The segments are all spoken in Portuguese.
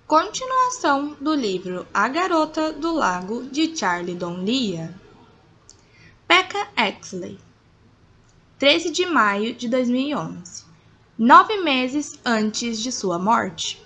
Continuação do livro A Garota do Lago, de Charlie Donlia. Becca Exley. 13 de maio de 2011. 9 meses antes de sua morte.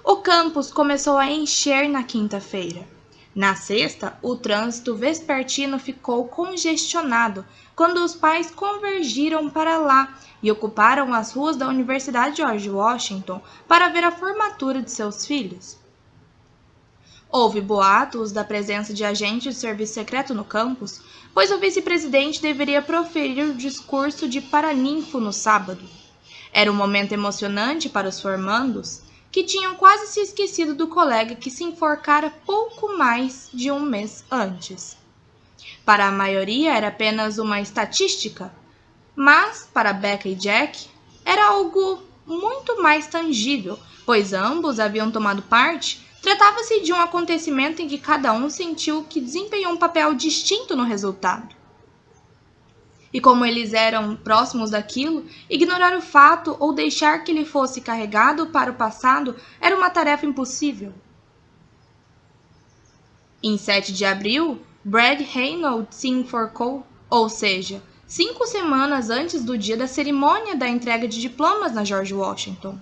O campus começou a encher na quinta-feira. Na sexta, o trânsito vespertino ficou congestionado quando os pais convergiram para lá e ocuparam as ruas da Universidade George Washington para ver a formatura de seus filhos. Houve boatos da presença de agentes de serviço secreto no campus, pois o vice-presidente deveria proferir o discurso de paraninfo no sábado. Era um momento emocionante para os formandos, que tinham quase se esquecido do colega que se enforcara pouco mais de um mês antes. Para a maioria era apenas uma estatística, mas para Becca e Jack era algo muito mais tangível, pois ambos haviam tomado parte. Tratava-se de um acontecimento em que cada um sentiu que desempenhou um papel distinto no resultado. E como eles eram próximos daquilo, ignorar o fato ou deixar que ele fosse carregado para o passado era uma tarefa impossível. Em 7 de abril, Brad Reynolds se enforcou, ou seja, 5 semanas antes do dia da cerimônia da entrega de diplomas na George Washington.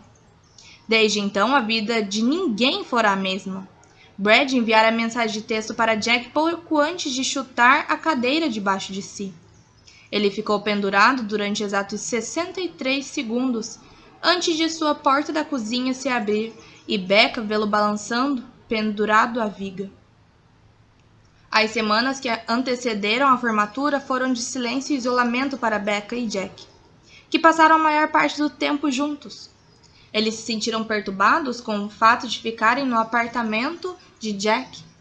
Desde então, a vida de ninguém fora a mesma. Brad enviara a mensagem de texto para Jack pouco antes de chutar a cadeira debaixo de si. Ele ficou pendurado durante exatos 63 segundos antes de sua porta da cozinha se abrir e Becca vê-lo balançando, pendurado à viga. As semanas que antecederam a formatura foram de silêncio e isolamento para Becca e Jack, que passaram a maior parte do tempo juntos. Eles se sentiram perturbados com o fato de ficarem no apartamento de Jack.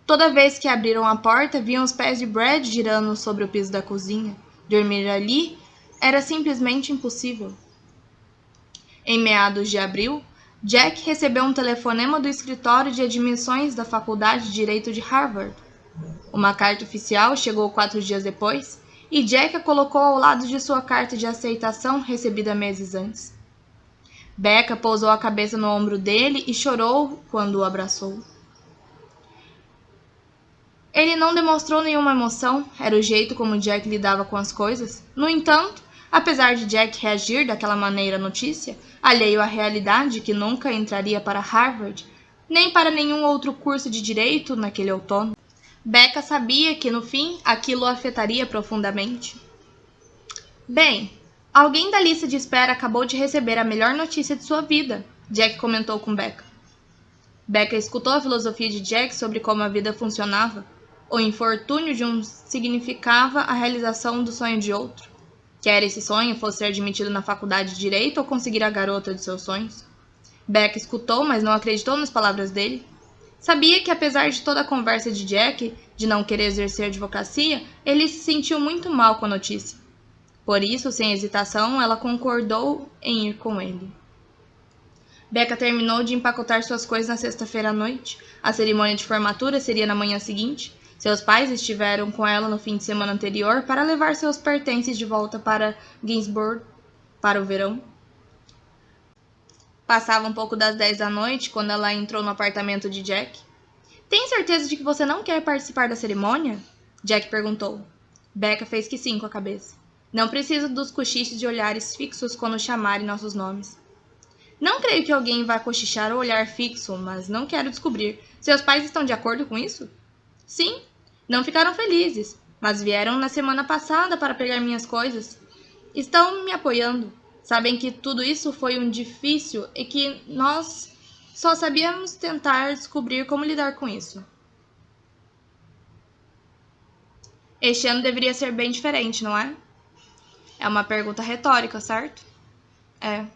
Toda vez que abriram a porta, viam os pés de Brad girando sobre o piso da cozinha. Dormir ali era simplesmente impossível. Em meados de abril, Jack recebeu um telefonema do escritório de admissões da Faculdade de Direito de Harvard. Uma carta oficial chegou 4 dias depois, e Jack a colocou ao lado de sua carta de aceitação recebida meses antes. Becca pousou a cabeça no ombro dele e chorou quando o abraçou. Ele não demonstrou nenhuma emoção, era o jeito como Jack lidava com as coisas. No entanto, apesar de Jack reagir daquela maneira à notícia, alheio à realidade que nunca entraria para Harvard, nem para nenhum outro curso de direito naquele outono, Becca sabia que, no fim, aquilo o afetaria profundamente. Bem, alguém da lista de espera acabou de receber a melhor notícia de sua vida, Jack comentou com Becca. Becca escutou a filosofia de Jack sobre como a vida funcionava. O infortúnio de um significava a realização do sonho de outro. Quer esse sonho fosse ser admitido na faculdade de Direito ou conseguir a garota de seus sonhos. Becca escutou, mas não acreditou nas palavras dele. Sabia que, apesar de toda a conversa de Jack, de não querer exercer advocacia, ele se sentiu muito mal com a notícia. Por isso, sem hesitação, ela concordou em ir com ele. Becca terminou de empacotar suas coisas na sexta-feira à noite. A cerimônia de formatura seria na manhã seguinte. Seus pais estiveram com ela no fim de semana anterior para levar seus pertences de volta para Ginsburg para o verão. Passava um pouco das 10 da noite quando ela entrou no apartamento de Jack. Tem certeza de que você não quer participar da cerimônia? Jack perguntou. Becca fez que sim com a cabeça. Não preciso dos cochichos de olhares fixos quando chamarem nossos nomes. Não creio que alguém vá cochichar ou olhar fixo, mas não quero descobrir. Seus pais estão de acordo com isso? Sim, não ficaram felizes, mas vieram na semana passada para pegar minhas coisas. Estão me apoiando. Sabem que tudo isso foi um difícil e que nós só sabíamos tentar descobrir como lidar com isso. Este ano deveria ser bem diferente, não é? É uma pergunta retórica, certo? É.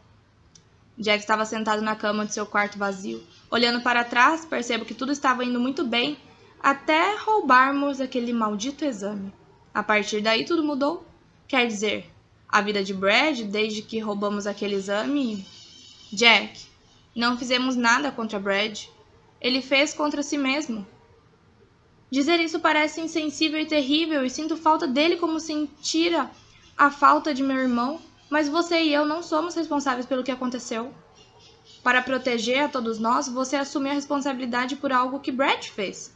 Jack estava sentado na cama de seu quarto vazio. Olhando para trás, percebo que tudo estava indo muito bem, até roubarmos aquele maldito exame. A partir daí, tudo mudou. Quer dizer, a vida de Brad, desde que roubamos aquele exame... Jack, não fizemos nada contra Brad. Ele fez contra si mesmo. Dizer isso parece insensível e terrível, e sinto falta dele como sentira a falta de meu irmão, mas você e eu não somos responsáveis pelo que aconteceu. Para proteger a todos nós, você assumiu a responsabilidade por algo que Brad fez.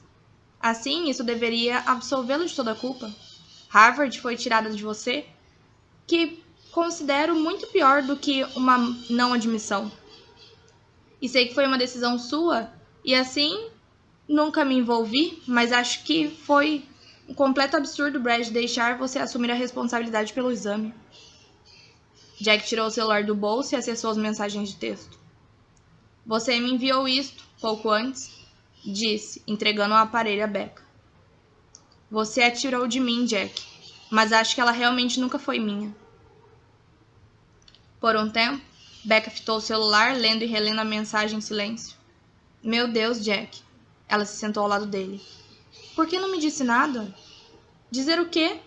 Assim, isso deveria absolvê-lo de toda a culpa. Harvard foi tirada de você, que considero muito pior do que uma não admissão. E sei que foi uma decisão sua, e assim nunca me envolvi, mas acho que foi um completo absurdo Brad deixar você assumir a responsabilidade pelo exame. Jack tirou o celular do bolso e acessou as mensagens de texto. Você me enviou isto pouco antes, disse, entregando o aparelho a Becca. Você a tirou de mim, Jack, mas acho que ela realmente nunca foi minha. Por um tempo, Becca fitou o celular, lendo e relendo a mensagem em silêncio. Meu Deus, Jack. Ela se sentou ao lado dele. Por que não me disse nada? Dizer o quê?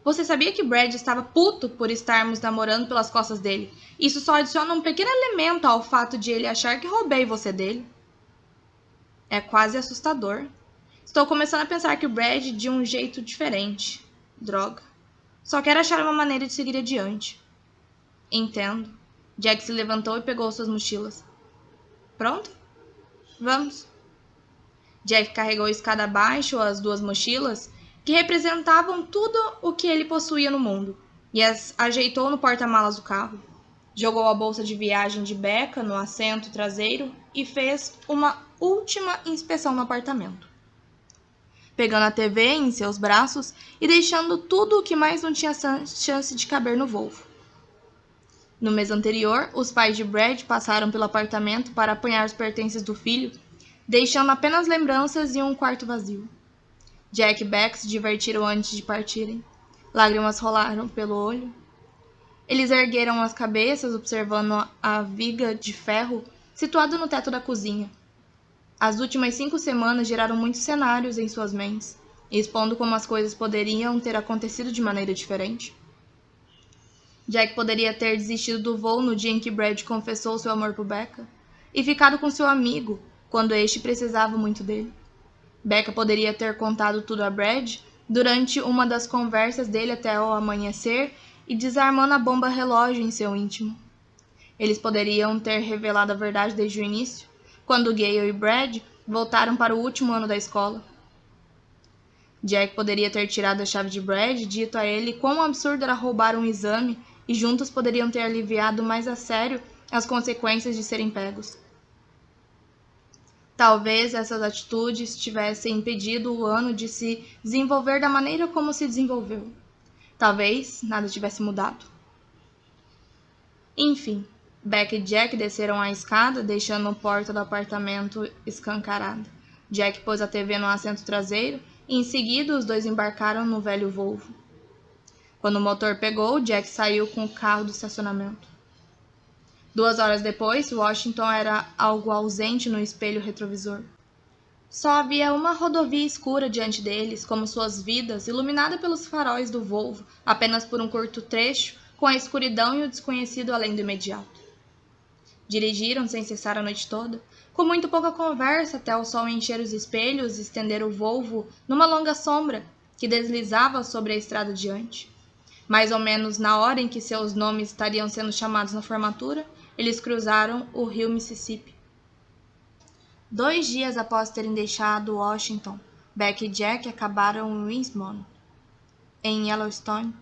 Você sabia que Brad estava puto por estarmos namorando pelas costas dele? Isso só adiciona um pequeno elemento ao fato de ele achar que roubei você dele. É quase assustador. Estou começando a pensar que o Brad de um jeito diferente. Droga. Só quero achar uma maneira de seguir adiante. Entendo. Jack se levantou e pegou suas mochilas. Pronto? Vamos. Jack carregou escada abaixo as duas mochilas, que representavam tudo o que ele possuía no mundo, e as ajeitou no porta-malas do carro. Jogou a bolsa de viagem de Becca no assento traseiro e fez uma última inspeção no apartamento. Pegando a TV em seus braços e deixando tudo o que mais não tinha chance de caber no Volvo. No mês anterior, os pais de Brad passaram pelo apartamento para apanhar os pertences do filho, deixando apenas lembranças e um quarto vazio. Jack e Beck se divertiram antes de partirem. Lágrimas rolaram pelo olho. Eles ergueram as cabeças, observando a viga de ferro situada no teto da cozinha. As últimas 5 semanas geraram muitos cenários em suas mentes, expondo como as coisas poderiam ter acontecido de maneira diferente. Jack poderia ter desistido do voo no dia em que Brad confessou seu amor por Becca, e ficado com seu amigo quando este precisava muito dele. Becca poderia ter contado tudo a Brad durante uma das conversas dele até o amanhecer e desarmando a bomba relógio em seu íntimo. Eles poderiam ter revelado a verdade desde o início, quando Gale e Brad voltaram para o último ano da escola. Jack poderia ter tirado a chave de Brad e dito a ele quão absurdo era roubar um exame, e juntos poderiam ter aliviado mais a sério as consequências de serem pegos. Talvez essas atitudes tivessem impedido o ano de se desenvolver da maneira como se desenvolveu. Talvez nada tivesse mudado. Enfim, Beck e Jack desceram a escada, deixando a porta do apartamento escancarada. Jack pôs a TV no assento traseiro e, em seguida, os dois embarcaram no velho Volvo. Quando o motor pegou, Jack saiu com o carro do estacionamento. 2 horas depois, Washington era algo ausente no espelho retrovisor. Só havia uma rodovia escura diante deles, como suas vidas, iluminada pelos faróis do Volvo, apenas por um curto trecho, com a escuridão e o desconhecido além do imediato. Dirigiram sem cessar a noite toda, com muito pouca conversa até o sol encher os espelhos e estender o Volvo numa longa sombra que deslizava sobre a estrada adiante. Mais ou menos na hora em que seus nomes estariam sendo chamados na formatura, eles cruzaram o rio Mississippi. 2 dias após terem deixado Washington, Beck e Jack acabaram em Winsmore, em Yellowstone.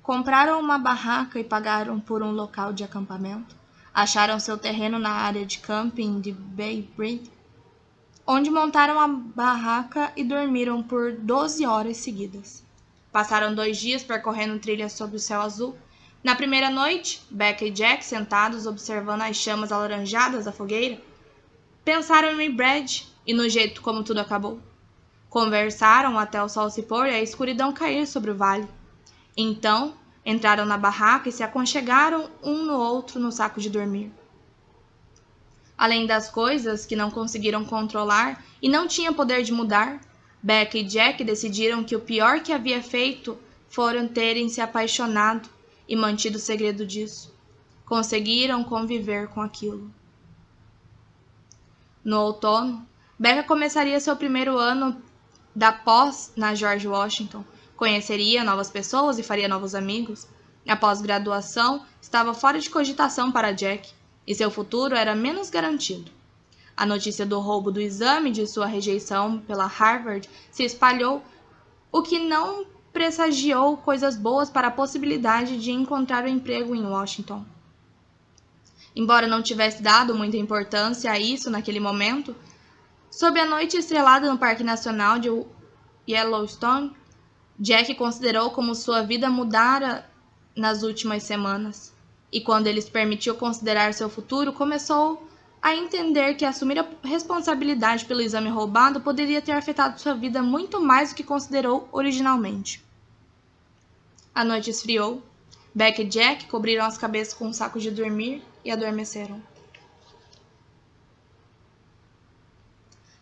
Compraram uma barraca e pagaram por um local de acampamento. Acharam seu terreno na área de camping de Bay Bridge, onde montaram a barraca e dormiram por 12 horas seguidas. Passaram 2 dias percorrendo trilhas sob o céu azul. Na primeira noite, Beck e Jack, sentados observando as chamas alaranjadas da fogueira, pensaram em Brad e no jeito como tudo acabou. Conversaram até o sol se pôr e a escuridão cair sobre o vale. Então, entraram na barraca e se aconchegaram um no outro no saco de dormir. Além das coisas que não conseguiram controlar e não tinham poder de mudar, Beck e Jack decidiram que o pior que havia feito foram terem se apaixonado e mantido o segredo disso. Conseguiram conviver com aquilo. No outono, Becca começaria seu primeiro ano da pós na George Washington. Conheceria novas pessoas e faria novos amigos. A pós-graduação estava fora de cogitação para Jack. e seu futuro era menos garantido. A notícia do roubo do exame de sua rejeição pela Harvard se espalhou, o que não pressagiou coisas boas para a possibilidade de encontrar um emprego em Washington. Embora não tivesse dado muita importância a isso naquele momento, sob a noite estrelada no Parque Nacional de Yellowstone, Jack considerou como sua vida mudara nas últimas semanas. E quando ele se permitiu considerar seu futuro, começou a entender que assumir a responsabilidade pelo exame roubado poderia ter afetado sua vida muito mais do que considerou originalmente. A noite esfriou. Beck e Jack cobriram as cabeças com um saco de dormir e adormeceram.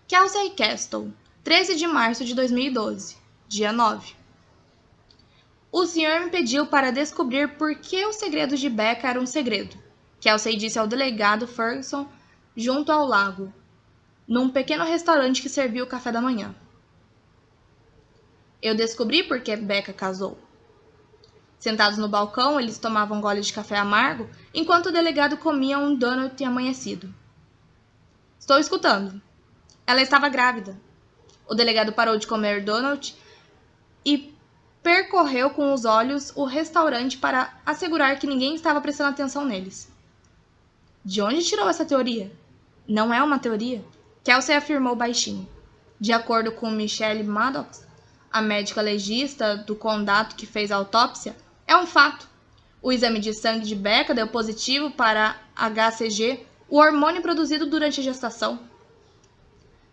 Kelsey Castle, 13 de março de 2012, dia 9. O senhor me pediu para descobrir por que o segredo de Becca era um segredo, Kelsey disse ao delegado Ferguson junto ao lago, num pequeno restaurante que servia o café da manhã. Eu descobri por que Becca casou. Sentados no balcão, eles tomavam um gole de café amargo, enquanto o delegado comia um donut amanhecido. Estou escutando. Ela estava grávida. O delegado parou de comer donut e percorreu com os olhos o restaurante para assegurar que ninguém estava prestando atenção neles. De onde tirou essa teoria? Não é uma teoria, Kelsey afirmou baixinho. De acordo com Michelle Maddox, a médica legista do condado que fez a autópsia, é um fato. O exame de sangue de Becca deu positivo para HCG, o hormônio produzido durante a gestação.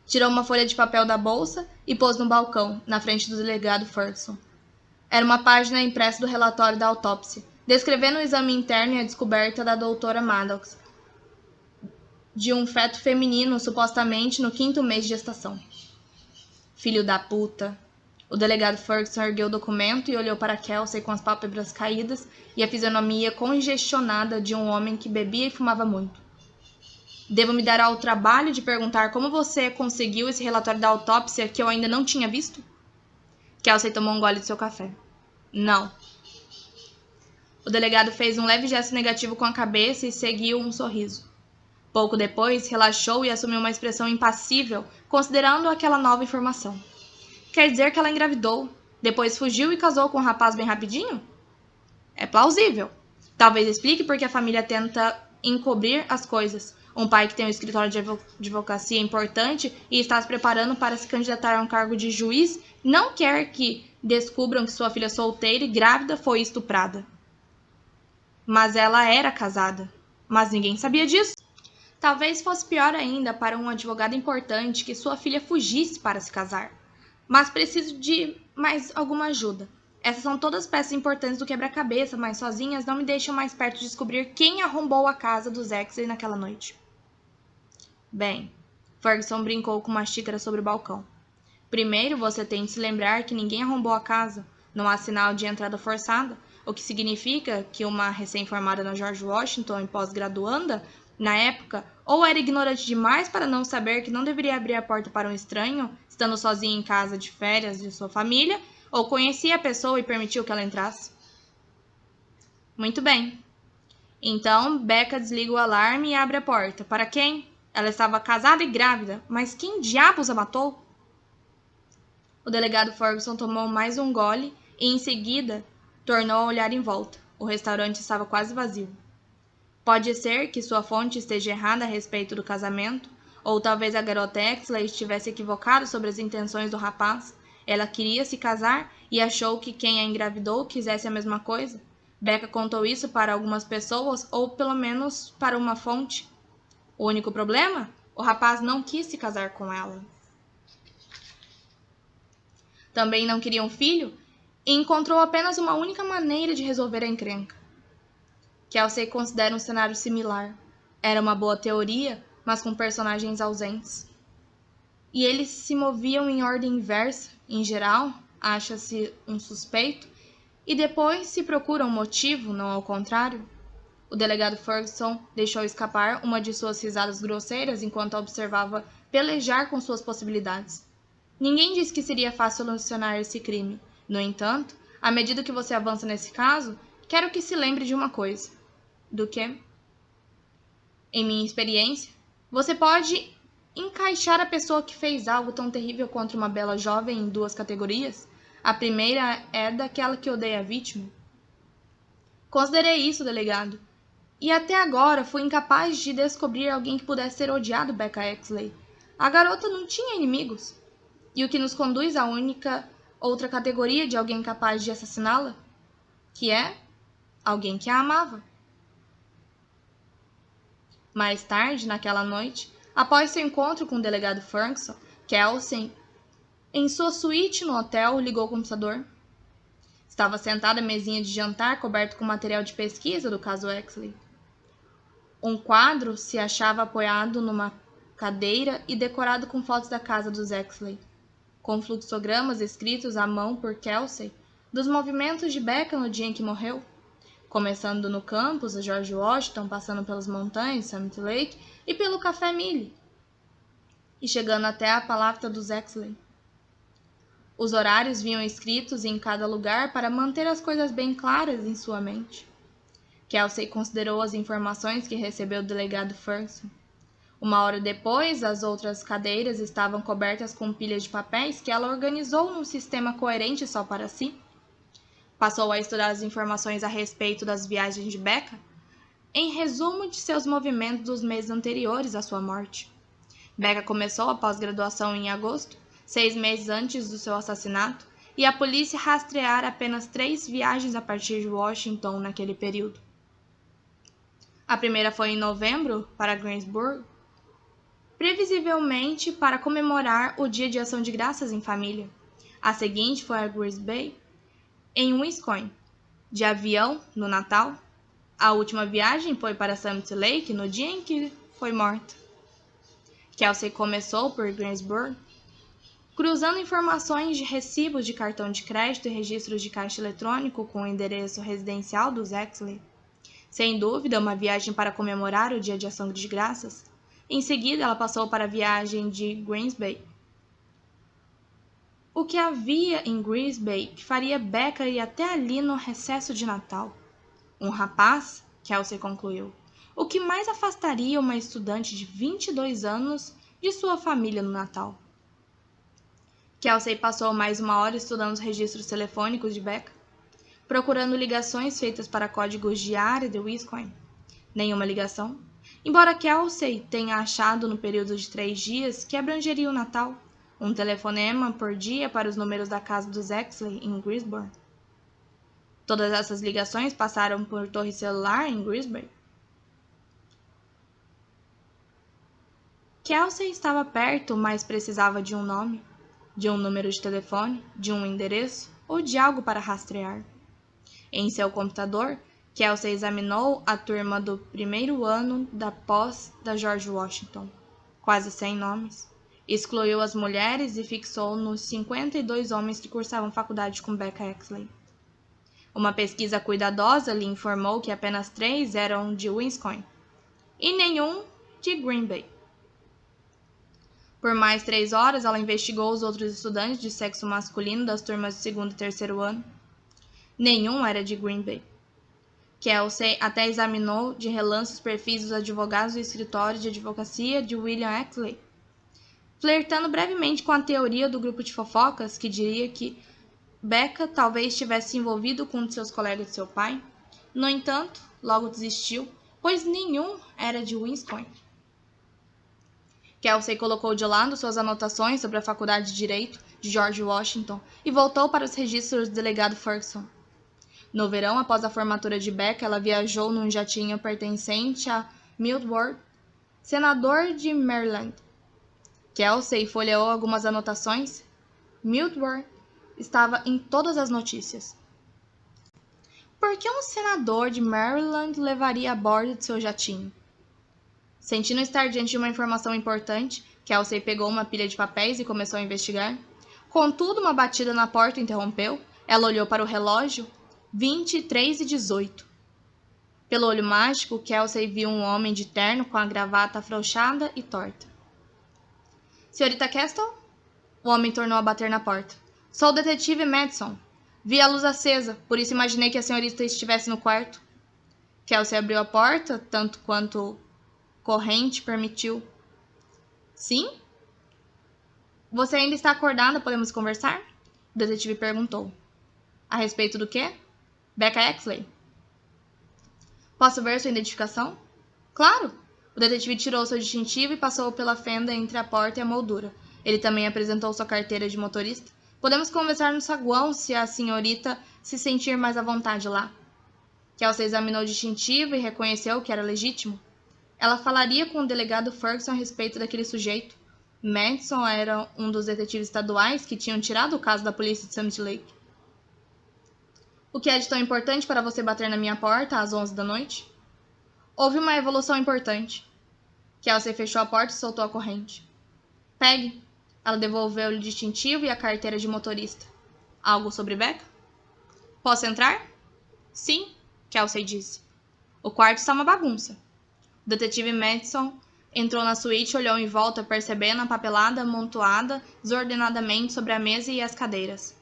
Tirou uma folha de papel da bolsa e pôs no balcão, na frente do delegado Ferguson. Era uma página impressa do relatório da autópsia, descrevendo o exame interno e a descoberta da doutora Maddox de um feto feminino, supostamente no 5º mês de gestação. Filho da puta. O delegado Ferguson ergueu o documento e olhou para Kelsey com as pálpebras caídas e a fisionomia congestionada de um homem que bebia e fumava muito. Devo me dar ao trabalho de perguntar como você conseguiu esse relatório da autópsia que eu ainda não tinha visto? Kelsey tomou um gole de seu café. Não. O delegado fez um leve gesto negativo com a cabeça e seguiu um sorriso. Pouco depois, relaxou e assumiu uma expressão impassível, considerando aquela nova informação. Quer dizer que ela engravidou, depois fugiu e casou com um rapaz bem rapidinho? É plausível. Talvez explique por que a família tenta encobrir as coisas. Um pai que tem um escritório de advocacia importante e está se preparando para se candidatar a um cargo de juiz não quer que descubram que sua filha solteira e grávida foi estuprada. Mas ela era casada. Mas ninguém sabia disso. Talvez fosse pior ainda para um advogado importante que sua filha fugisse para se casar. Mas preciso de mais alguma ajuda. Essas são todas peças importantes do quebra-cabeça, mas sozinhas não me deixam mais perto de descobrir quem arrombou a casa dos Exley naquela noite. Bem, Ferguson brincou com uma xícara sobre o balcão. Primeiro, você tem de se lembrar que ninguém arrombou a casa. Não há sinal de entrada forçada, o que significa que uma recém-formada na George Washington e pós-graduanda, na época, ou era ignorante demais para não saber que não deveria abrir a porta para um estranho, estando sozinha em casa de férias de sua família, ou conhecia a pessoa e permitiu que ela entrasse. Muito bem. Então, Becca desliga o alarme e abre a porta. Para quem? Ela estava casada e grávida, mas quem diabos a matou? O delegado Ferguson tomou mais um gole e, em seguida, tornou a olhar em volta. O restaurante estava quase vazio. Pode ser que sua fonte esteja errada a respeito do casamento, ou talvez a garota Exley estivesse equivocada sobre as intenções do rapaz. Ela queria se casar e achou que quem a engravidou quisesse a mesma coisa. Becca contou isso para algumas pessoas, ou pelo menos para uma fonte. O único problema? O rapaz não quis se casar com ela. Também não queria um filho e encontrou apenas uma única maneira de resolver a encrenca. Kelsey considera um cenário similar. Era uma boa teoria, mas com personagens ausentes. E eles se moviam em ordem inversa. Em geral, acha-se um suspeito e depois se procura um motivo, não ao contrário. O delegado Ferguson deixou escapar uma de suas risadas grosseiras enquanto a observava pelejar com suas possibilidades. Ninguém disse que seria fácil solucionar esse crime. No entanto, à medida que você avança nesse caso, quero que se lembre de uma coisa. Do quê? Em minha experiência, você pode encaixar a pessoa que fez algo tão terrível contra uma bela jovem em duas categorias. A primeira é daquela que odeia a vítima. Considerei isso, delegado. E até agora fui incapaz de descobrir alguém que pudesse ser odiado, Becca Exley. A garota não tinha inimigos. E o que nos conduz à única outra categoria de alguém capaz de assassiná-la, que é alguém que a amava. Mais tarde, naquela noite, após seu encontro com o delegado Ferguson, Kelsey, em sua suíte no hotel, ligou o computador. Estava sentada à mesinha de jantar coberto com material de pesquisa do caso Exley. Um quadro se achava apoiado numa cadeira e decorado com fotos da casa dos Exley, com fluxogramas escritos à mão por Kelsey dos movimentos de Becca no dia em que morreu, começando no campus a George Washington, passando pelas montanhas Summit Lake e pelo Café Millie, e chegando até a palavra dos Exley. Os horários vinham escritos em cada lugar para manter as coisas bem claras em sua mente. Kelsey considerou as informações que recebeu do delegado Ferguson. Uma hora depois, as outras cadeiras estavam cobertas com pilhas de papéis que ela organizou num sistema coerente só para si. Passou a estudar as informações a respeito das viagens de Becca, em resumo de seus movimentos dos meses anteriores à sua morte. Becca começou a pós-graduação em agosto, 6 meses antes do seu assassinato, e a polícia rastreara apenas 3 viagens a partir de Washington naquele período. A primeira foi em novembro, para Greensburg, previsivelmente para comemorar o Dia de Ação de Graças em família. A seguinte foi a Grisby Bay, em Wisconsin, de avião no Natal. A última viagem foi para Summit Lake no dia em que foi morta. Kelsey começou por Greensburg, cruzando informações de recibos de cartão de crédito e registros de caixa eletrônico com o endereço residencial dos Exley. Sem dúvida, uma viagem para comemorar o Dia de Ação de Graças. Em seguida, ela passou para a viagem de Grisby. O que havia em Grisby que faria Becca ir até ali no recesso de Natal? Um rapaz, Kelsey concluiu. O que mais afastaria uma estudante de 22 anos de sua família no Natal? Kelsey passou mais uma hora estudando os registros telefônicos de Becca, procurando ligações feitas para códigos de área de Wisconsin. Nenhuma ligação. Embora Kelsey tenha achado no período de 3 dias que abrangeria o Natal, um telefonema por dia para os números da casa dos Exley em Greensburg. Todas essas ligações passaram por torre celular em Grisby. Kelsey estava perto, mas precisava de um nome, de um número de telefone, de um endereço ou de algo para rastrear. Em seu computador, Kelsey examinou a turma do primeiro ano da pós da George Washington, quase 100 nomes. Excluiu as mulheres e fixou nos 52 homens que cursavam faculdade com Becca Exley. Uma pesquisa cuidadosa lhe informou que apenas 3 eram de Wisconsin e nenhum de Green Bay. Por mais 3 horas, ela investigou os outros estudantes de sexo masculino das turmas de segundo e terceiro ano. Nenhum era de Green Bay. Kelsey até examinou de relance os perfis dos advogados do escritório de advocacia de William Exley, flertando brevemente com a teoria do grupo de fofocas que diria que Becca talvez tivesse se envolvido com um de seus colegas de seu pai. No entanto, logo desistiu, pois nenhum era de Wisconsin. Kelsey colocou de lado suas anotações sobre a Faculdade de Direito de George Washington e voltou para os registros do delegado Ferguson. No verão, após a formatura de Becca, ela viajou num jatinho pertencente a Milt Ward, senador de Maryland. Kelsey folheou algumas anotações. Milt Ward estava em todas as notícias. Por que um senador de Maryland levaria a bordo de seu jatinho? Sentindo estar diante de uma informação importante, Kelsey pegou uma pilha de papéis e começou a investigar. Contudo, uma batida na porta interrompeu. Ela olhou para o relógio. 23h18. Pelo olho mágico, Kelsey viu um homem de terno com a gravata afrouxada e torta. Senhorita Castle? O homem tornou a bater na porta. Sou o detetive Madison. Vi a luz acesa, por isso imaginei que a senhorita estivesse no quarto. Kelsey abriu a porta, tanto quanto corrente permitiu. Sim? Você ainda está acordada? Podemos conversar? O detetive perguntou. A respeito do quê? Becca Exley. Posso ver sua identificação? Claro! O detetive tirou seu distintivo e passou pela fenda entre a porta e a moldura. Ele também apresentou sua carteira de motorista. Podemos conversar no saguão se a senhorita se sentir mais à vontade lá. Kelsey examinou o distintivo e reconheceu que era legítimo. Ela falaria com o delegado Ferguson a respeito daquele sujeito. Madison era um dos detetives estaduais que tinham tirado o caso da polícia de Summit Lake. O que é de tão importante para você bater na minha porta às 11 da noite? Houve uma evolução importante. Kelsey fechou a porta e soltou a corrente. Pegue. Ela devolveu-lhe o distintivo e a carteira de motorista. Algo sobre Becca? Posso entrar? Sim, Kelsey disse. O quarto está uma bagunça. O detetive Madison entrou na suíte e olhou em volta, percebendo a papelada amontoada desordenadamente sobre a mesa e as cadeiras.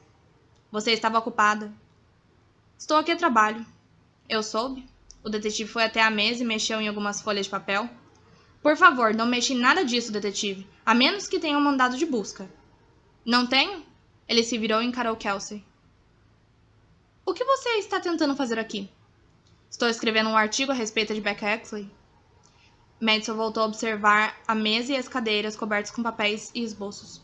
Você estava ocupada. Estou aqui a trabalho. Eu soube. O detetive foi até a mesa e mexeu em algumas folhas de papel. Por favor, não mexa em nada disso, detetive, a menos que tenha um mandado de busca. Não tenho? Ele se virou e encarou Kelsey. O que você está tentando fazer aqui? Estou escrevendo um artigo a respeito de Becca Exley. Madison voltou a observar a mesa e as cadeiras cobertas com papéis e esboços.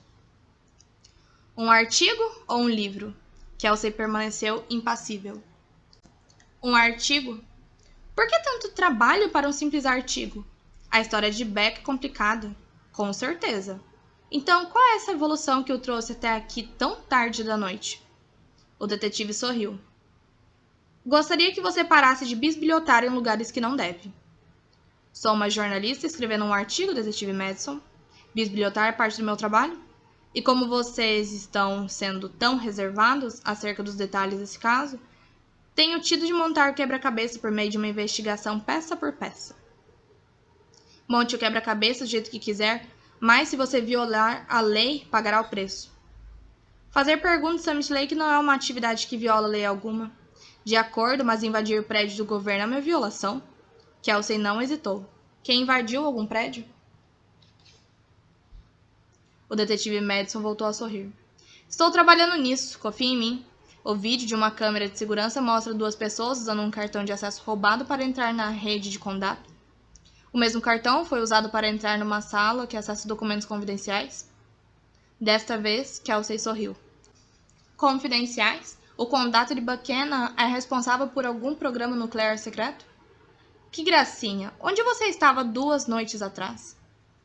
Um artigo ou um livro? Kelsey permaneceu impassível. Um artigo? Por que tanto trabalho para um simples artigo? A história de Becca é complicada. Com certeza. Então, qual é essa evolução que o trouxe até aqui tão tarde da noite? O detetive sorriu. Gostaria que você parasse de bisbilhotar em lugares que não deve. Sou uma jornalista escrevendo um artigo, detetive Madison. Bisbilhotar é parte do meu trabalho? E como vocês estão sendo tão reservados acerca dos detalhes desse caso, tenho tido de montar o quebra-cabeça por meio de uma investigação peça por peça. Monte o quebra-cabeça do jeito que quiser, mas se você violar a lei, pagará o preço. Fazer perguntas em Summit Lake não é uma atividade que viola lei alguma. De acordo, mas invadir o prédio do governo é uma violação. Kelsey não hesitou. Quem invadiu algum prédio? O detetive Madison voltou a sorrir. Estou trabalhando nisso, confie em mim. O vídeo de uma câmera de segurança mostra duas pessoas usando um cartão de acesso roubado para entrar na rede de contato. O mesmo cartão foi usado para entrar numa sala que acessa documentos confidenciais. Desta vez, Kelsey sorriu. Confidenciais? O condado de Buchanan é responsável por algum programa nuclear secreto? Que gracinha! Onde você estava 2 noites atrás?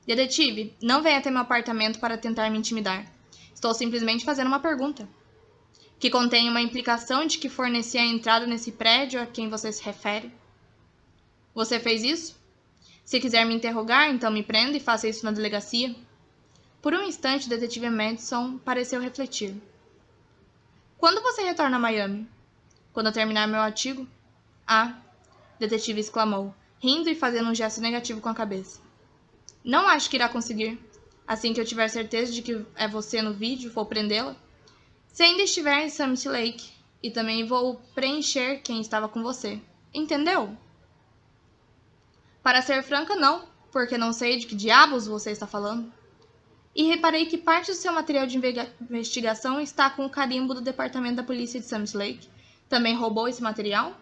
Detetive, não venha até meu apartamento para tentar me intimidar. Estou simplesmente fazendo uma pergunta. Que contém uma implicação de que forneci a entrada nesse prédio a quem você se refere. Você fez isso? Se quiser me interrogar, então me prenda e faça isso na delegacia. Por um instante, o detetive Madison pareceu refletir. Quando você retorna a Miami? Quando eu terminar meu artigo? Ah, o detetive exclamou, rindo e fazendo um gesto negativo com a cabeça. Não acho que irá conseguir. Assim que eu tiver certeza de que é você no vídeo, vou prendê-la. Se ainda estiver em Summit Lake, e também vou preencher quem estava com você. Entendeu? Para ser franca, não, porque não sei de que diabos você está falando. E reparei que parte do seu material de investigação está com o carimbo do Departamento da Polícia de Summit Lake. Também roubou esse material?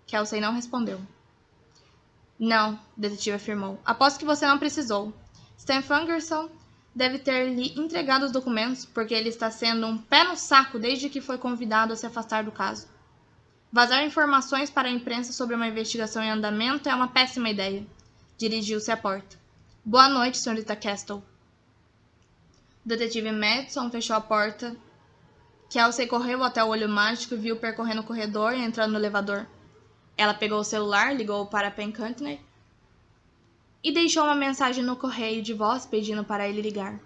Kelsey não respondeu. Não, o detetive afirmou. Aposto que você não precisou. Stan Ferguson deve ter lhe entregado os documentos, porque ele está sendo um pé no saco desde que foi convidado a se afastar do caso. Vazar informações para a imprensa sobre uma investigação em andamento é uma péssima ideia. Dirigiu-se à porta. Boa noite, senhorita Castle. O detetive Madison fechou a porta. Kelsey correu até o olho mágico e viu percorrendo o corredor e entrando no elevador. Ela pegou o celular, ligou para Pen Courtney e deixou uma mensagem no correio de voz pedindo para ele ligar.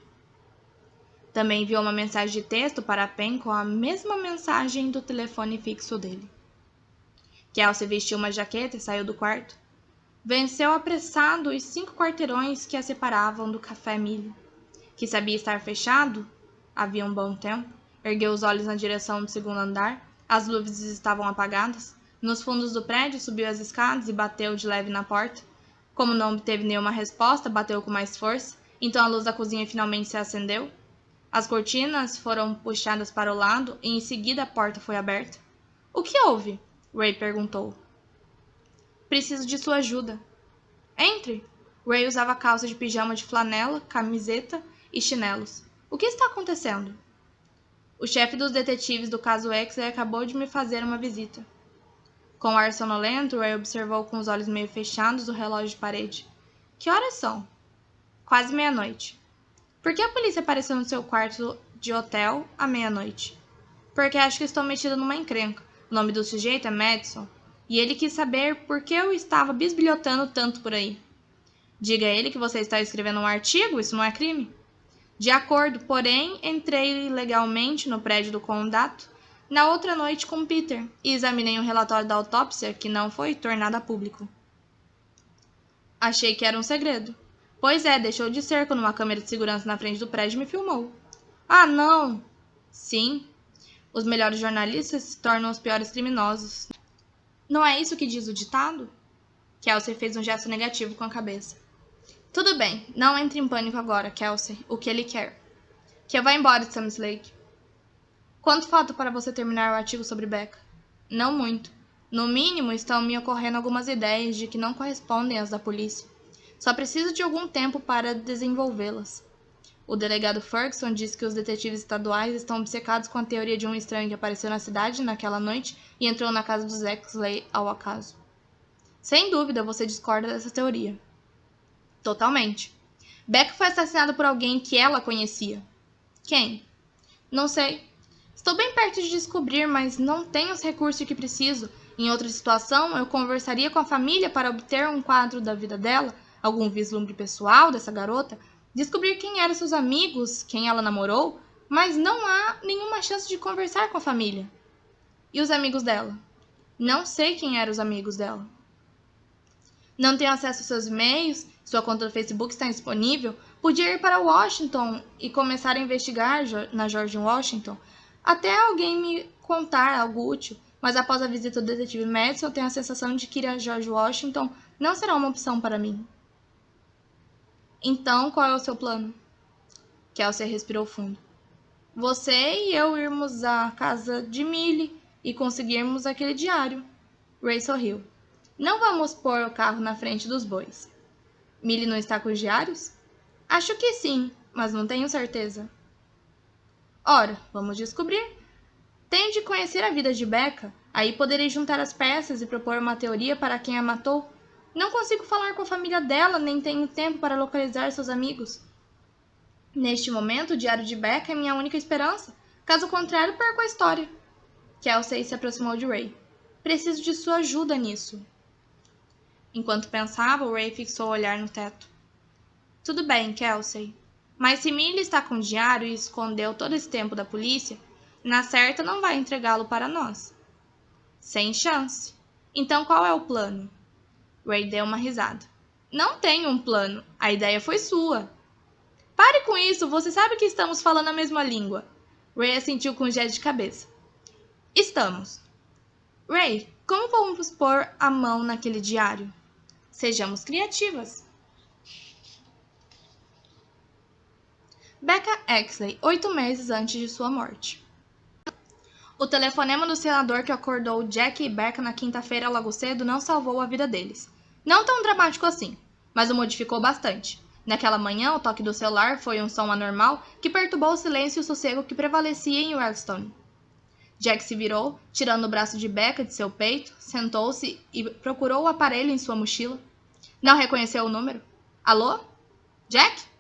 Também enviou uma mensagem de texto para Pen com a mesma mensagem do telefone fixo dele. Kelsey vestiu uma jaqueta e saiu do quarto. Venceu apressado os 5 quarteirões que a separavam do Café Milho, que sabia estar fechado havia um bom tempo. Ergueu os olhos na direção do segundo andar. As luzes estavam apagadas. Nos fundos do prédio, subiu as escadas e bateu de leve na porta. Como não obteve nenhuma resposta, bateu com mais força, então a luz da cozinha finalmente se acendeu. As cortinas foram puxadas para o lado e em seguida a porta foi aberta. O que houve? Ray perguntou. Preciso de sua ajuda. Entre. Ray usava calça de pijama de flanela, camiseta e chinelos. O que está acontecendo? O chefe dos detetives do caso Exley acabou de me fazer uma visita. Com o ar sonolento, Ray observou com os olhos meio fechados o relógio de parede. Que horas são? Quase meia-noite. Por que a polícia apareceu no seu quarto de hotel à meia-noite? Porque acho que estou metida numa encrenca. O nome do sujeito é Madison, e ele quis saber por que eu estava bisbilhotando tanto por aí. Diga a ele que você está escrevendo um artigo, isso não é crime? De acordo, porém, entrei ilegalmente no prédio do condado na outra noite com Peter e examinei o relatório da autópsia que não foi tornado a público. Achei que era um segredo. Pois é, deixou de ser quando uma câmera de segurança na frente do prédio me filmou. Ah, não! Sim, os melhores jornalistas se tornam os piores criminosos. Não é isso que diz o ditado? Kelsey fez um gesto negativo com a cabeça. Tudo bem, não entre em pânico agora, Kelsey. O que ele quer? Que eu vá embora, Sam Slade. Quanto falta para você terminar o artigo sobre Becca? Não muito. No mínimo, estão me ocorrendo algumas ideias de que não correspondem às da polícia. Só preciso de algum tempo para desenvolvê-las. O delegado Ferguson disse que os detetives estaduais estão obcecados com a teoria de um estranho que apareceu na cidade naquela noite e entrou na casa dos Exley ao acaso. Sem dúvida, você discorda dessa teoria. Totalmente. Becca foi assassinada por alguém que ela conhecia. Quem? Não sei. Estou bem perto de descobrir, mas não tenho os recursos que preciso. Em outra situação, eu conversaria com a família para obter um quadro da vida dela, algum vislumbre pessoal dessa garota, descobrir quem eram seus amigos, quem ela namorou, mas não há nenhuma chance de conversar com a família. E os amigos dela? Não sei quem eram os amigos dela. Não tenho acesso aos seus e-mails, sua conta do Facebook está indisponível. Podia ir para Washington e começar a investigar na George Washington, até alguém me contar algo útil, mas após a visita do detetive Madison, eu tenho a sensação de que ir a George Washington não será uma opção para mim. Então, qual é o seu plano? Kelsey respirou fundo. Você e eu irmos à casa de Millie e conseguirmos aquele diário. Ray sorriu. Não vamos pôr o carro na frente dos bois. Millie não está com os diários? Acho que sim, mas não tenho certeza. Ora, vamos descobrir. Tenho de conhecer a vida de Becca, aí poderei juntar as peças e propor uma teoria para quem a matou. Não consigo falar com a família dela, nem tenho tempo para localizar seus amigos. Neste momento, o diário de Becca é minha única esperança. Caso contrário, perco a história. Kelsey se aproximou de Ray. Preciso de sua ajuda nisso. Enquanto pensava, Ray fixou o olhar no teto. Tudo bem, Kelsey. Mas se Millie está com o diário e escondeu todo esse tempo da polícia, na certa não vai entregá-lo para nós. Sem chance. Então qual é o plano? Ray deu uma risada. Não tenho um plano. A ideia foi sua. Pare com isso, você sabe que estamos falando a mesma língua. Ray assentiu com um gesto de cabeça. Estamos. Ray, como vamos pôr a mão naquele diário? Sejamos criativas. Becca Exley, 8 meses antes de sua morte. O telefonema do senador que acordou Jack e Becca na quinta-feira logo cedo não salvou a vida deles. Não tão dramático assim, mas o modificou bastante. Naquela manhã, o toque do celular foi um som anormal que perturbou o silêncio e o sossego que prevalecia em Wellstone. Jack se virou, tirando o braço de Becca de seu peito, sentou-se e procurou o aparelho em sua mochila. Não reconheceu o número. Alô? Jack?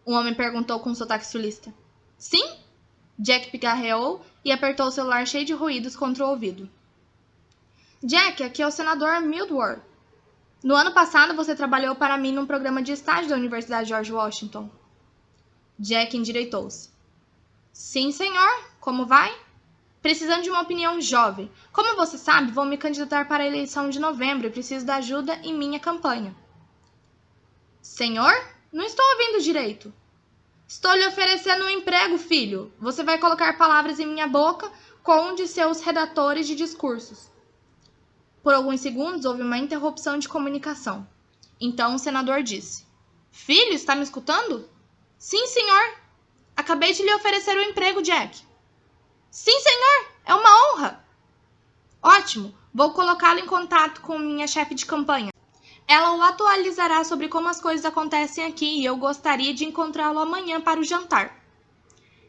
O homem perguntou com um sotaque sulista. Sim? Jack pigarreou e apertou o celular cheio de ruídos contra o ouvido. Jack, aqui é o senador Mildward. No ano passado, você trabalhou para mim num programa de estágio da Universidade George Washington. Jack endireitou-se. Sim, senhor. Como vai? Precisando de uma opinião jovem. Como você sabe, vou me candidatar para a eleição de novembro e preciso da ajuda em minha campanha. Senhor? Não estou ouvindo direito. Estou lhe oferecendo um emprego, filho. Você vai colocar palavras em minha boca com um de seus redatores de discursos. Por alguns segundos houve uma interrupção de comunicação. Então o senador disse: Filho, está me escutando? Sim, senhor. Acabei de lhe oferecer o emprego, Jack. Sim, senhor. É uma honra. Ótimo. Vou colocá-lo em contato com minha chefe de campanha. Ela o atualizará sobre como as coisas acontecem aqui e eu gostaria de encontrá-lo amanhã para o jantar.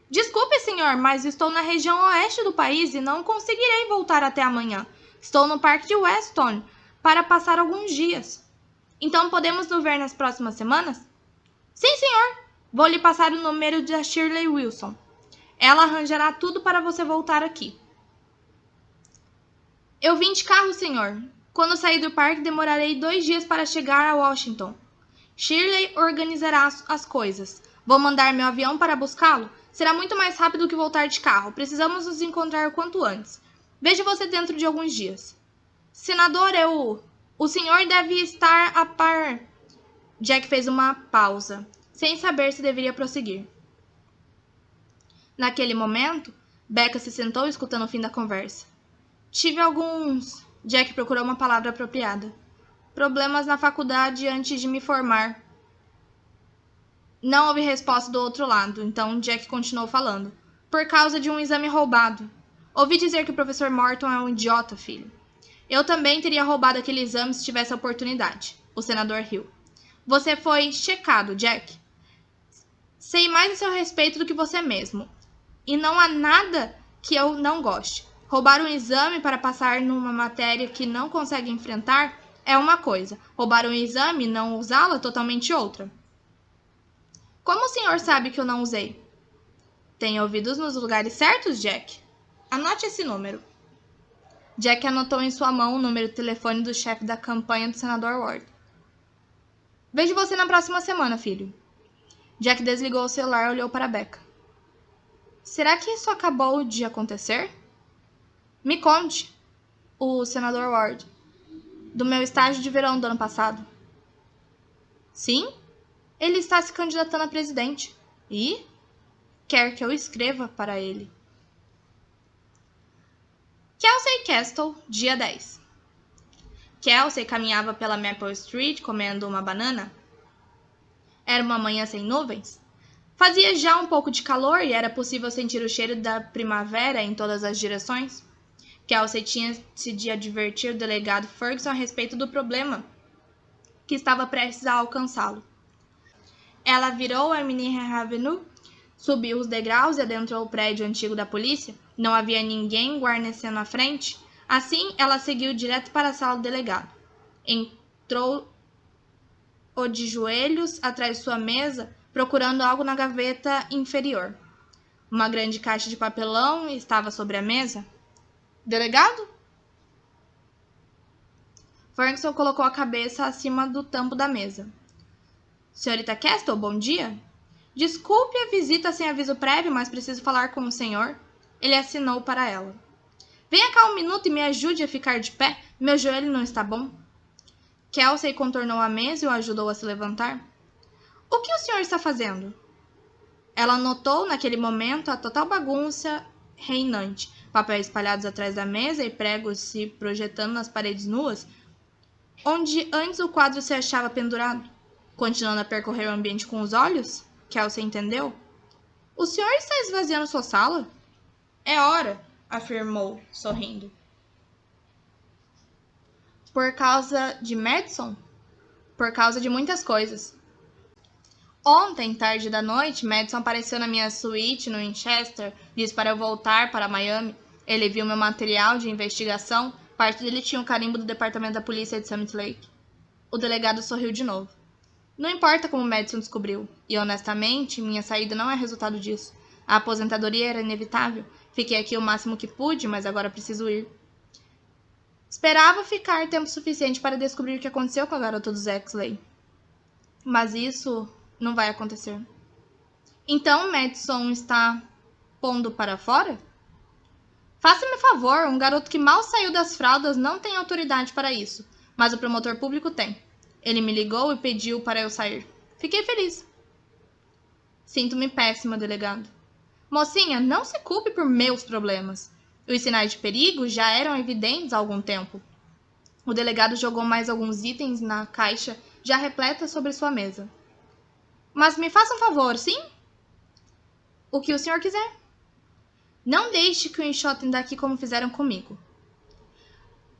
Desculpe, senhor, mas estou na região oeste do país e não conseguirei voltar até amanhã. Estou no Parque de Weston para passar alguns dias. Então podemos nos ver nas próximas semanas? Sim, senhor. Vou lhe passar o número da Shirley Wilson. Ela arranjará tudo para você voltar aqui. Eu vim de carro, senhor. Quando sair do parque, demorarei 2 dias para chegar a Washington. Shirley organizará as coisas. Vou mandar meu avião para buscá-lo. Será muito mais rápido que voltar de carro. Precisamos nos encontrar o quanto antes. Vejo você dentro de alguns dias. Senador, O senhor deve estar a par... Jack fez uma pausa, sem saber se deveria prosseguir. Naquele momento, Becca se sentou escutando o fim da conversa. Tive alguns... Jack procurou uma palavra apropriada. Problemas na faculdade antes de me formar. Não houve resposta do outro lado, então Jack continuou falando. Por causa de um exame roubado. Ouvi dizer que o professor Morton é um idiota, filho. Eu também teria roubado aquele exame se tivesse a oportunidade. O senador riu. Você foi checado, Jack. Sei mais a seu respeito do que você mesmo. E não há nada que eu não goste. Roubar um exame para passar numa matéria que não consegue enfrentar é uma coisa. Roubar um exame e não usá-lo é totalmente outra. Como o senhor sabe que eu não usei? Tem ouvidos nos lugares certos, Jack? Anote esse número. Jack anotou em sua mão o número de telefone do chefe da campanha do senador Ward. Vejo você na próxima semana, filho. Jack desligou o celular e olhou para Becca. Será que isso acabou de acontecer? Me conte, o senador Ward, do meu estágio de verão do ano passado. Sim, ele está se candidatando a presidente e quer que eu escreva para ele. Kelsey Castle, dia 10. Kelsey caminhava pela Maple Street comendo uma banana. Era uma manhã sem nuvens. Fazia já um pouco de calor e era possível sentir o cheiro da primavera em todas as direções. Kelsey tinha-se de advertir o delegado Ferguson a respeito do problema que estava prestes a alcançá-lo. Ela virou a Minnie Avenue, subiu os degraus e adentrou o prédio antigo da polícia. Não havia ninguém guarnecendo a frente. Assim, ela seguiu direto para a sala do delegado. Entrou de joelhos atrás de sua mesa, procurando algo na gaveta inferior. Uma grande caixa de papelão estava sobre a mesa. Delegado? Ferguson colocou a cabeça acima do tampo da mesa. Senhorita Castle, bom dia. Desculpe a visita sem aviso prévio, mas preciso falar com o senhor. Ele assinou para ela. Venha cá um minuto e me ajude a ficar de pé. Meu joelho não está bom. Kelsey contornou a mesa e o ajudou a se levantar. O que o senhor está fazendo? Ela notou naquele momento a total bagunça reinante. Papéis espalhados atrás da mesa e pregos se projetando nas paredes nuas, onde antes o quadro se achava pendurado. Continuando a percorrer o ambiente com os olhos, Kelsey entendeu. O senhor está esvaziando sua sala? É hora, afirmou, sorrindo. Por causa de Madison? Por causa de muitas coisas. Ontem, tarde da noite, Madison apareceu na minha suíte no Winchester, disse para eu voltar para Miami. Ele viu meu material de investigação, parte dele tinha o carimbo do departamento da polícia de Summit Lake. O delegado sorriu de novo. Não importa como Madison descobriu, e honestamente, minha saída não é resultado disso. A aposentadoria era inevitável. Fiquei aqui o máximo que pude, mas agora preciso ir. Esperava ficar tempo suficiente para descobrir o que aconteceu com a garota dos Exley. Mas isso não vai acontecer. Então Madison está pondo para fora? Faça-me favor, um garoto que mal saiu das fraldas não tem autoridade para isso, mas o promotor público tem. Ele me ligou e pediu para eu sair. Fiquei feliz. Sinto-me péssima, delegado. Mocinha, não se culpe por meus problemas. Os sinais de perigo já eram evidentes há algum tempo. O delegado jogou mais alguns itens na caixa já repleta sobre sua mesa. Mas me faça um favor, sim? O que o senhor quiser. Não deixe que o enxotem daqui como fizeram comigo.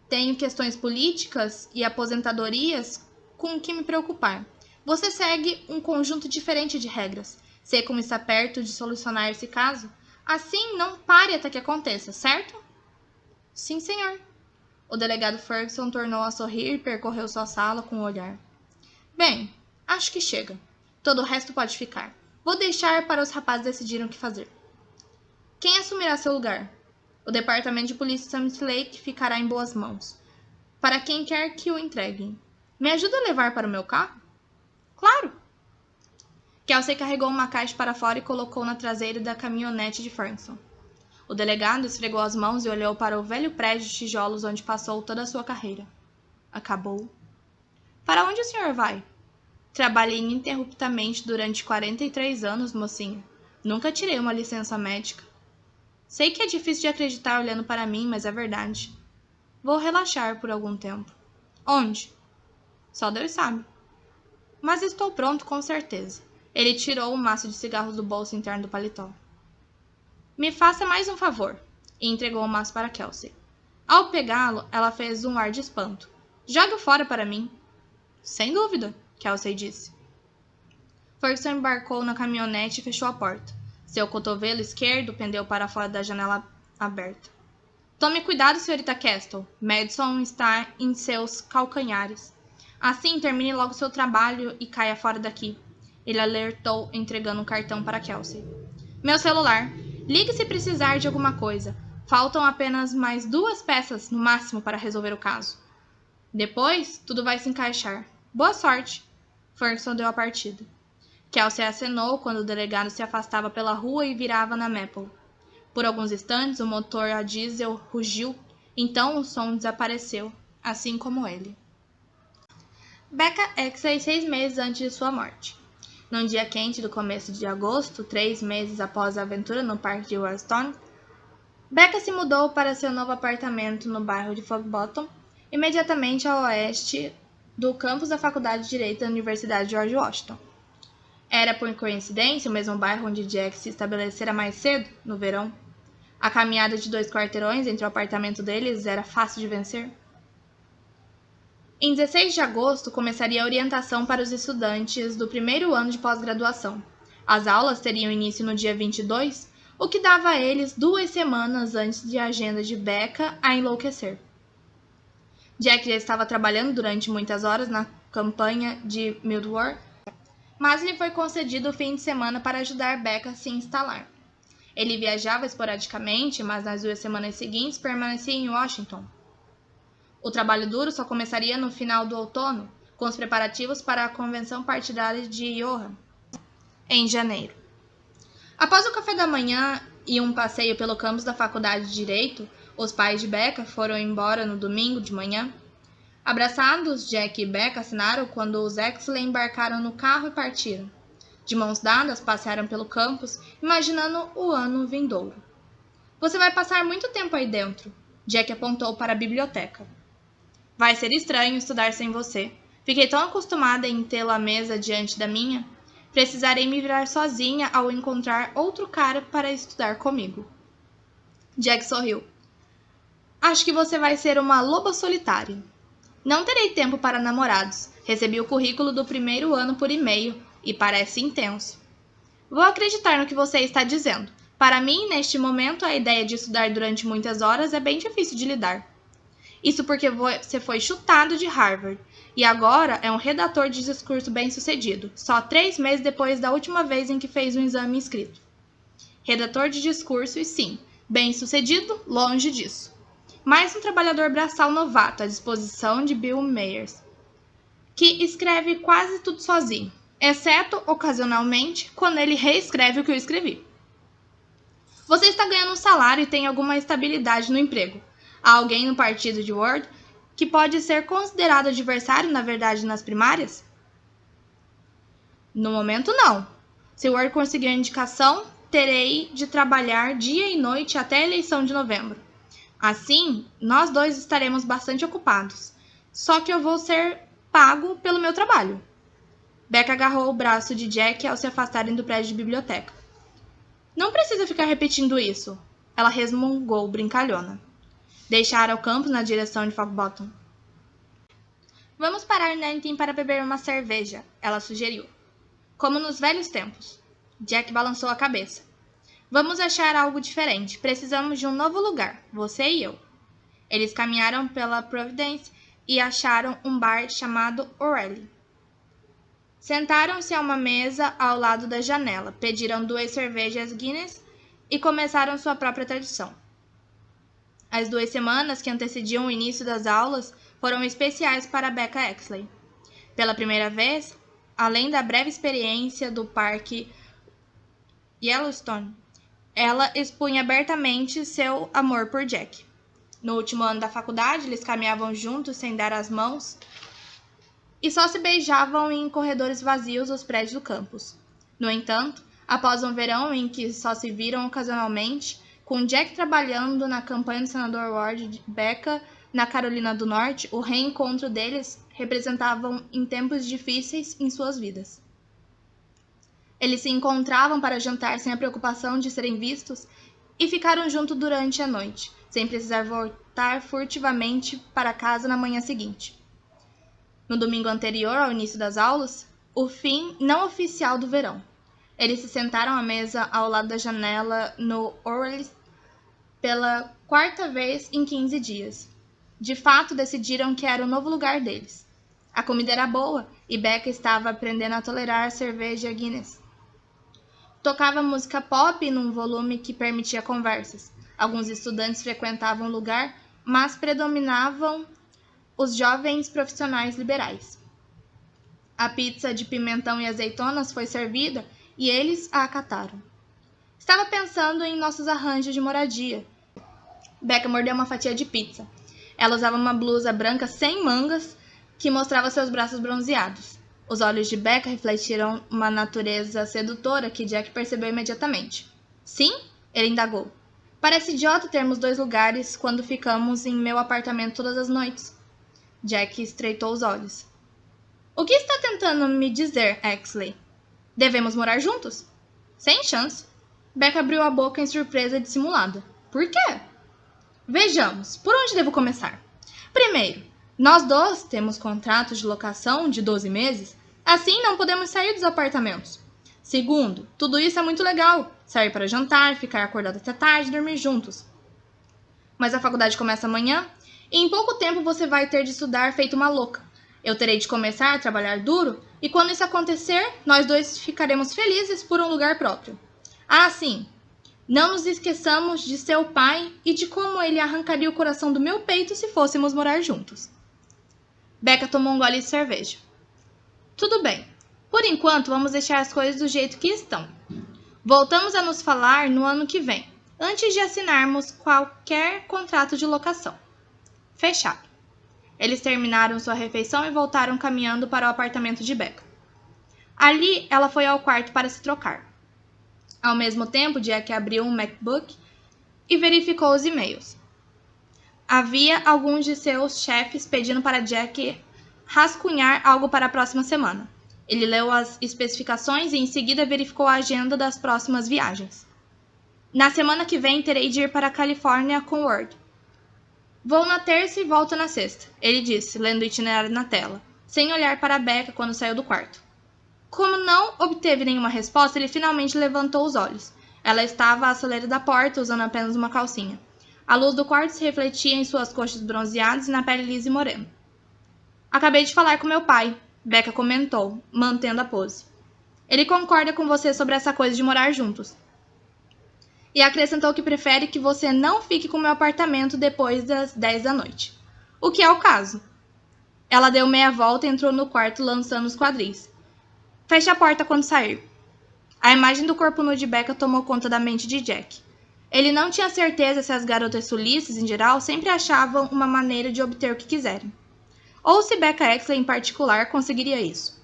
Tenho questões políticas e aposentadorias com o que me preocupar. Você segue um conjunto diferente de regras. Sei como está perto de solucionar esse caso. Assim, não pare até que aconteça, certo? Sim, senhor. O delegado Ferguson tornou a sorrir e percorreu sua sala com o olhar. Bem, acho que chega. Todo o resto pode ficar. Vou deixar para os rapazes decidirem o que fazer. Quem assumirá seu lugar? O departamento de polícia de Summit Lake ficará em boas mãos. Para quem quer que o entreguem. Me ajuda a levar para o meu carro? Claro! Kelsey carregou uma caixa para fora e colocou na traseira da caminhonete de Ferguson. O delegado esfregou as mãos e olhou para o velho prédio de tijolos onde passou toda a sua carreira. Acabou. Para onde o senhor vai? Trabalhei ininterruptamente durante 43 anos, mocinha. Nunca tirei uma licença médica. Sei que é difícil de acreditar olhando para mim, mas é verdade. Vou relaxar por algum tempo. Onde? Só Deus sabe. Mas estou pronto, com certeza. Ele tirou um maço de cigarros do bolso interno do paletó. Me faça mais um favor, e entregou o maço para Kelsey. Ao pegá-lo, ela fez um ar de espanto. Jogue-o fora para mim. Sem dúvida, Kelsey disse. Ferguson embarcou na caminhonete e fechou a porta. Seu cotovelo esquerdo pendeu para fora da janela aberta. Tome cuidado, senhorita Castle. Madison está em seus calcanhares. Assim, termine logo seu trabalho e caia fora daqui. Ele alertou, entregando um cartão para Kelsey. Meu celular. Ligue se precisar de alguma coisa. Faltam apenas mais 2 peças, no máximo, para resolver o caso. Depois, tudo vai se encaixar. Boa sorte. Ferguson deu a partida. Kelsey acenou quando o delegado se afastava pela rua e virava na Maple. Por alguns instantes, o motor a diesel rugiu, então o som desapareceu, assim como ele. Becca Exley 6 meses antes de sua morte. Num dia quente do começo de agosto, 3 meses após a aventura no parque de Wellstone, Becca se mudou para seu novo apartamento no bairro de Fog Bottom, imediatamente a oeste do campus da Faculdade de Direito da Universidade de George Washington. Era, por coincidência, o mesmo bairro onde Jack se estabelecera mais cedo, no verão. A caminhada de 2 quarteirões entre o apartamento deles era fácil de vencer. Em 16 de agosto, começaria a orientação para os estudantes do primeiro ano de pós-graduação. As aulas teriam início no dia 22, o que dava a eles 2 semanas antes de a agenda de Becca a enlouquecer. Jack já estava trabalhando durante muitas horas na campanha de Mildward, mas lhe foi concedido o fim de semana para ajudar Becca a se instalar. Ele viajava esporadicamente, mas nas 2 semanas seguintes permanecia em Washington. O trabalho duro só começaria no final do outono, com os preparativos para a convenção partidária de Iowa, em janeiro. Após o café da manhã e um passeio pelo campus da Faculdade de Direito, os pais de Becca foram embora no domingo de manhã. Abraçados, Jack e Becca assinaram quando os Exley embarcaram no carro e partiram. De mãos dadas, passearam pelo campus, imaginando o ano vindouro. Você vai passar muito tempo aí dentro, Jack apontou para a biblioteca. Vai ser estranho estudar sem você. Fiquei tão acostumada em tê-la à mesa diante da minha. Precisarei me virar sozinha ao encontrar outro cara para estudar comigo. Jack sorriu. Acho que você vai ser uma loba solitária. Não terei tempo para namorados. Recebi o currículo do primeiro ano por e-mail e parece intenso. Vou acreditar no que você está dizendo. Para mim, neste momento, a ideia de estudar durante muitas horas é bem difícil de lidar. Isso porque você foi chutado de Harvard e agora é um redator de discurso bem-sucedido, só 3 meses depois da última vez em que fez um exame escrito. Redator de discurso e sim, bem-sucedido, longe disso. Mais um trabalhador braçal novato à disposição de Bill Myers, que escreve quase tudo sozinho, exceto, ocasionalmente, quando ele reescreve o que eu escrevi. Você está ganhando um salário e tem alguma estabilidade no emprego. Há alguém no partido de Ward que pode ser considerado adversário, na verdade, nas primárias? No momento, não. Se Ward conseguir a indicação, terei de trabalhar dia e noite até a eleição de novembro. Assim, nós dois estaremos bastante ocupados. Só que eu vou ser pago pelo meu trabalho. Becca agarrou o braço de Jack ao se afastarem do prédio de biblioteca. Não precisa ficar repetindo isso, ela resmungou brincalhona. Deixaram o campus na direção de Fogbottom. Vamos parar Nantin para beber uma cerveja, ela sugeriu. Como nos velhos tempos. Jack balançou a cabeça. Vamos achar algo diferente. Precisamos de um novo lugar, você e eu. Eles caminharam pela Providence e acharam um bar chamado O'Reilly. Sentaram-se a uma mesa ao lado da janela, pediram 2 cervejas Guinness e começaram sua própria tradição. As 2 semanas que antecediam o início das aulas foram especiais para Becca Exley. Pela primeira vez, além da breve experiência do parque Yellowstone, ela expunha abertamente seu amor por Jack. No último ano da faculdade, eles caminhavam juntos sem dar as mãos e só se beijavam em corredores vazios dos prédios do campus. No entanto, após um verão em que só se viram ocasionalmente, com Jack trabalhando na campanha do senador Ward de Becca na Carolina do Norte, o reencontro deles representavam em tempos difíceis em suas vidas. Eles se encontravam para jantar sem a preocupação de serem vistos e ficaram juntos durante a noite, sem precisar voltar furtivamente para casa na manhã seguinte. No domingo anterior ao início das aulas, o fim não oficial do verão, eles se sentaram à mesa ao lado da janela no O'Reilly pela 4ª vez em 15 dias. De fato, decidiram que era o novo lugar deles. A comida era boa e Becca estava aprendendo a tolerar a cerveja Guinness. Tocava música pop num volume que permitia conversas. Alguns estudantes frequentavam o lugar, mas predominavam os jovens profissionais liberais. A pizza de pimentão e azeitonas foi servida e eles a acataram. Estava pensando em nossos arranjos de moradia. Becca mordeu uma fatia de pizza. Ela usava uma blusa branca sem mangas que mostrava seus braços bronzeados. Os olhos de Becca refletiram uma natureza sedutora que Jack percebeu imediatamente. Sim? Ele indagou. Parece idiota termos 2 lugares quando ficamos em meu apartamento todas as noites. Jack estreitou os olhos. O que está tentando me dizer, Exley? Devemos morar juntos? Sem chance. Becca abriu a boca em surpresa dissimulada. Por quê? Vejamos, por onde devo começar? Primeiro, nós 2 temos contratos de locação de 12 meses, assim não podemos sair dos apartamentos. Segundo, tudo isso é muito legal, sair para jantar, ficar acordado até tarde, dormir juntos. Mas a faculdade começa amanhã e em pouco tempo você vai ter de estudar feito uma louca. Eu terei de começar a trabalhar duro e quando isso acontecer, nós 2 ficaremos felizes por um lugar próprio. Ah, sim! Não nos esqueçamos de seu pai e de como ele arrancaria o coração do meu peito se fôssemos morar juntos. Becca tomou um gole de cerveja. Tudo bem. Por enquanto, vamos deixar as coisas do jeito que estão. Voltamos a nos falar no ano que vem, antes de assinarmos qualquer contrato de locação. Fechado. Eles terminaram sua refeição e voltaram caminhando para o apartamento de Becca. Ali, ela foi ao quarto para se trocar. Ao mesmo tempo, Jack abriu um MacBook e verificou os e-mails. Havia alguns de seus chefes pedindo para Jack rascunhar algo para a próxima semana. Ele leu as especificações e em seguida verificou a agenda das próximas viagens. Na semana que vem, terei de ir para a Califórnia com Ward. Vou na terça e volto na sexta, ele disse, lendo o itinerário na tela, sem olhar para Becca quando saiu do quarto. Como não obteve nenhuma resposta, ele finalmente levantou os olhos. Ela estava à soleira da porta, usando apenas uma calcinha. A luz do quarto se refletia em suas coxas bronzeadas e na pele lisa e morena. Acabei de falar com meu pai, Becca comentou, mantendo a pose. Ele concorda com você sobre essa coisa de morar juntos. E acrescentou que prefere que você não fique com meu apartamento depois das 10 da noite. O que é o caso. Ela deu meia volta e entrou no quarto lançando os quadris. Feche a porta quando sair. A imagem do corpo nu de Becca tomou conta da mente de Jack. Ele não tinha certeza se as garotas sulistas, em geral, sempre achavam uma maneira de obter o que quiserem. Ou se Becca Exley, em particular, conseguiria isso.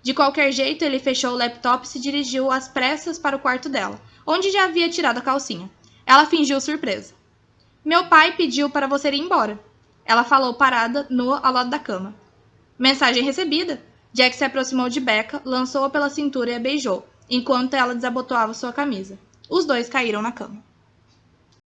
De qualquer jeito, ele fechou o laptop e se dirigiu às pressas para o quarto dela, onde já havia tirado a calcinha. Ela fingiu surpresa. Meu pai pediu para você ir embora. Ela falou parada, nua, ao lado da cama. Mensagem recebida. Jack se aproximou de Becca, lançou-a pela cintura e a beijou, enquanto ela desabotoava sua camisa. Os dois caíram na cama.